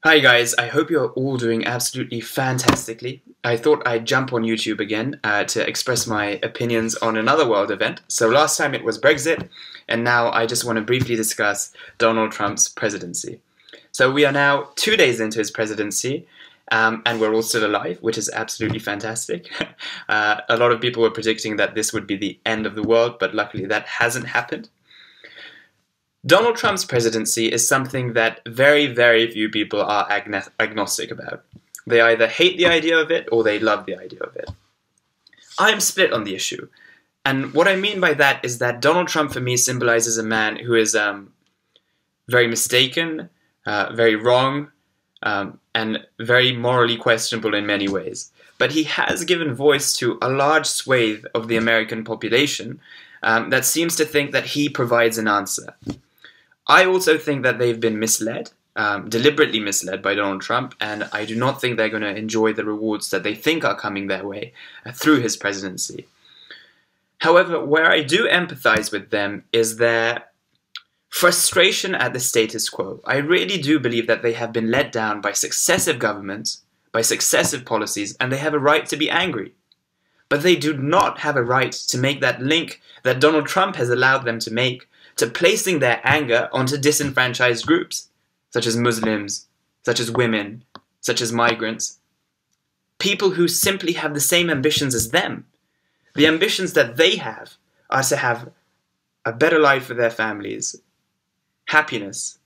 Hi guys, I hope you're all doing absolutely fantastically. I thought I'd jump on YouTube again to express my opinions on another world event. So last time it was Brexit, and now I just want to briefly discuss Donald Trump's presidency. So we are now 2 days into his presidency, and we're all still alive, which is absolutely fantastic. A lot of people were predicting that this would be the end of the world, but luckily that hasn't happened. Donald Trump's presidency is something that very, very few people are agnostic about. They either hate the idea of it or they love the idea of it. I am split on the issue. And what I mean by that is that Donald Trump for me symbolizes a man who is very mistaken, very wrong, and very morally questionable in many ways. But he has given voice to a large swathe of the American population that seems to think that he provides an answer. I also think that they've been misled, deliberately misled by Donald Trump, and I do not think they're going to enjoy the rewards that they think are coming their way through his presidency. However, where I do empathize with them is their frustration at the status quo. I really do believe that they have been let down by successive governments, by successive policies, and they have a right to be angry. But they do not have a right to make that link that Donald Trump has allowed them to make to placing their anger onto disenfranchised groups, such as Muslims, such as women, such as migrants. People who simply have the same ambitions as them. The ambitions that they have are to have a better life for their families, happiness,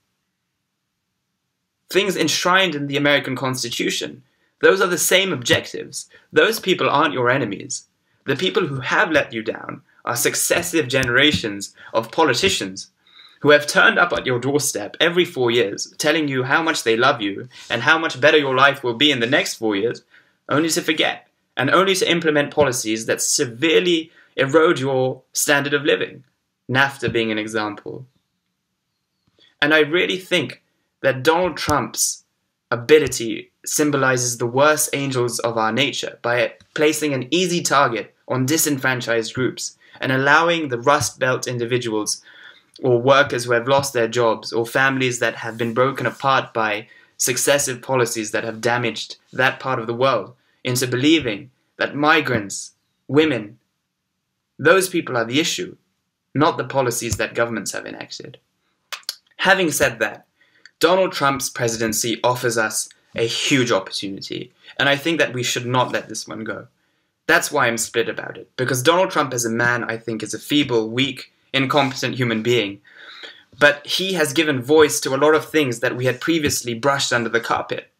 things enshrined in the American Constitution. Those are the same objectives. Those people aren't your enemies. The people who have let you down are successive generations of politicians who have turned up at your doorstep every 4 years, telling you how much they love you and how much better your life will be in the next 4 years, only to forget and only to implement policies that severely erode your standard of living, NAFTA being an example. And I really think that Donald Trump's ability symbolizes the worst angels of our nature by placing an easy target on disenfranchised groups and allowing the Rust Belt individuals or workers who have lost their jobs or families that have been broken apart by successive policies that have damaged that part of the world into believing that migrants, women, those people are the issue, not the policies that governments have enacted. Having said that, Donald Trump's presidency offers us a huge opportunity, and I think that we should not let this one go. That's why I'm split about it, because Donald Trump as a man, I think, is a feeble, weak, incompetent human being. But he has given voice to a lot of things that we had previously brushed under the carpet.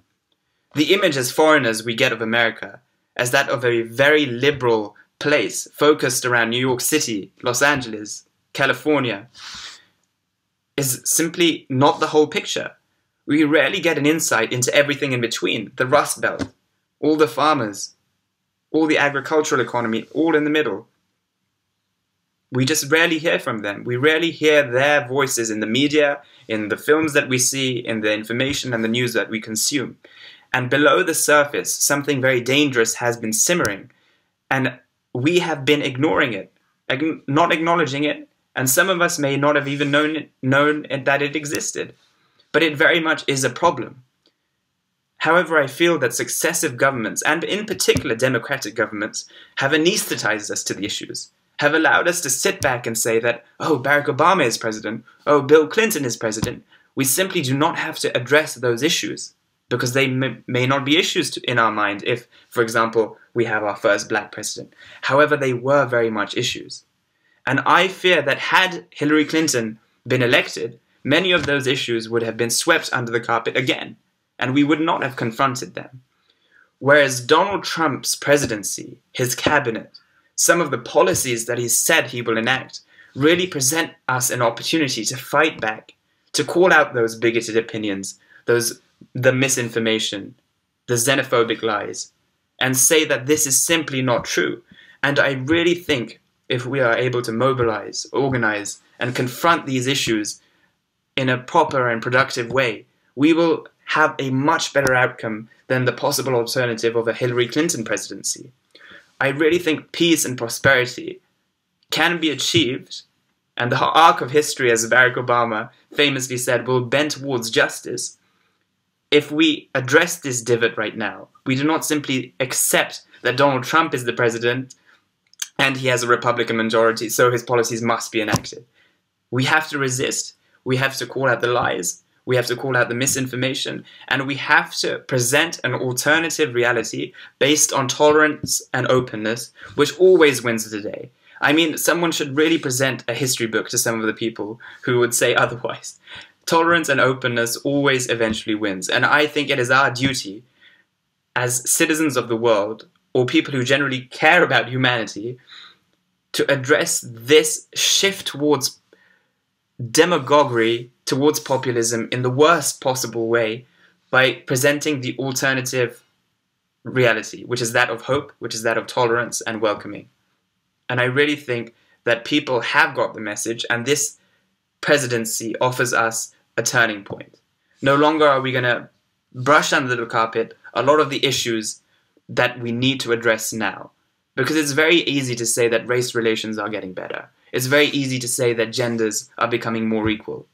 The image as foreigners we get of America as that of a very liberal place focused around New York City, Los Angeles, California, is simply not the whole picture. We rarely get an insight into everything in between, the Rust Belt, all the farmers, all the agricultural economy, all in the middle. We just rarely hear from them. We rarely hear their voices in the media, in the films that we see, in the information and the news that we consume. And below the surface, something very dangerous has been simmering. And we have been ignoring it, not acknowledging it, and some of us may not have even known that it existed. But it very much is a problem. However, I feel that successive governments, and in particular democratic governments, have anesthetized us to the issues, have allowed us to sit back and say that, oh, Barack Obama is president, oh, Bill Clinton is president. We simply do not have to address those issues, because they may not be issues in our mind if, for example, we have our first black president. However, they were very much issues. And I fear that had Hillary Clinton been elected, many of those issues would have been swept under the carpet again, and we would not have confronted them. Whereas Donald Trump's presidency, his cabinet, some of the policies that he said he will enact, really present us an opportunity to fight back, to call out those bigoted opinions, the misinformation, the xenophobic lies, and say that this is simply not true. And I really think if we are able to mobilize, organize, and confront these issues in a proper and productive way, we will have a much better outcome than the possible alternative of a Hillary Clinton presidency. I really think peace and prosperity can be achieved, and the arc of history, as Barack Obama famously said, will bend towards justice if we address this divot right now, we do not simply accept that Donald Trump is the president and he has a Republican majority, so his policies must be enacted. We have to resist, we have to call out the lies, we have to call out the misinformation, and we have to present an alternative reality based on tolerance and openness, which always wins the day. I mean, someone should really present a history book to some of the people who would say otherwise. Tolerance and openness always eventually wins, and I think it is our duty as citizens of the world, or people who generally care about humanity, to address this shift towards demagoguery, towards populism in the worst possible way by presenting the alternative reality, which is that of hope, which is that of tolerance and welcoming. And I really think that people have got the message, and this presidency offers us a turning point. No longer are we going to brush under the carpet a lot of the issues that we need to address now. Because it's very easy to say that race relations are getting better. It's very easy to say that genders are becoming more equal.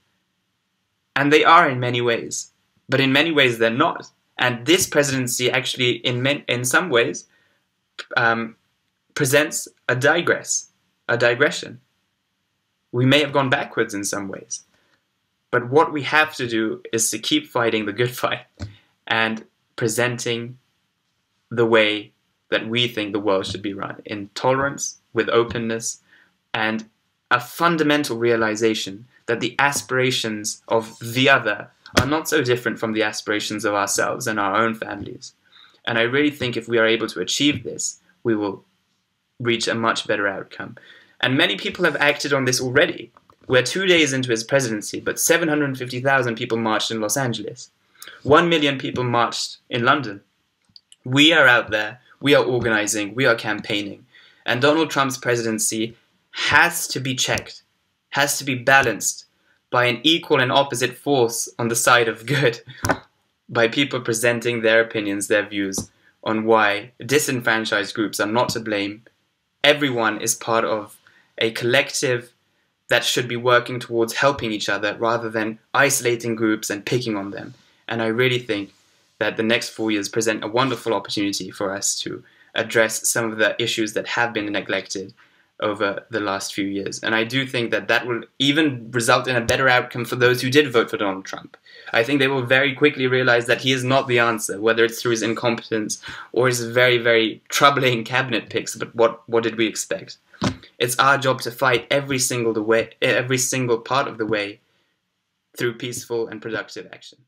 And they are in many ways. But in many ways they're not. And this presidency actually, in some ways, presents a digression. We may have gone backwards in some ways. But what we have to do is to keep fighting the good fight and presenting the way that we think the world should be run, in tolerance, with openness, and a fundamental realization that the aspirations of the other are not so different from the aspirations of ourselves and our own families. And I really think if we are able to achieve this, we will reach a much better outcome. And many people have acted on this already. We're 2 days into his presidency, but 750,000 people marched in Los Angeles. 1 million people marched in London. We are out there, we are organizing, we are campaigning. And Donald Trump's presidency has to be checked, has to be balanced by an equal and opposite force on the side of good, by people presenting their opinions, their views on why disenfranchised groups are not to blame. Everyone is part of a collective that should be working towards helping each other rather than isolating groups and picking on them. And I really think that the next 4 years present a wonderful opportunity for us to address some of the issues that have been neglected over the last few years. And I do think that that will even result in a better outcome for those who did vote for Donald Trump. I think they will very quickly realize that he is not the answer, whether it's through his incompetence or his very, very troubling cabinet picks. But what did we expect? It's our job to fight every single part of the way through peaceful and productive action.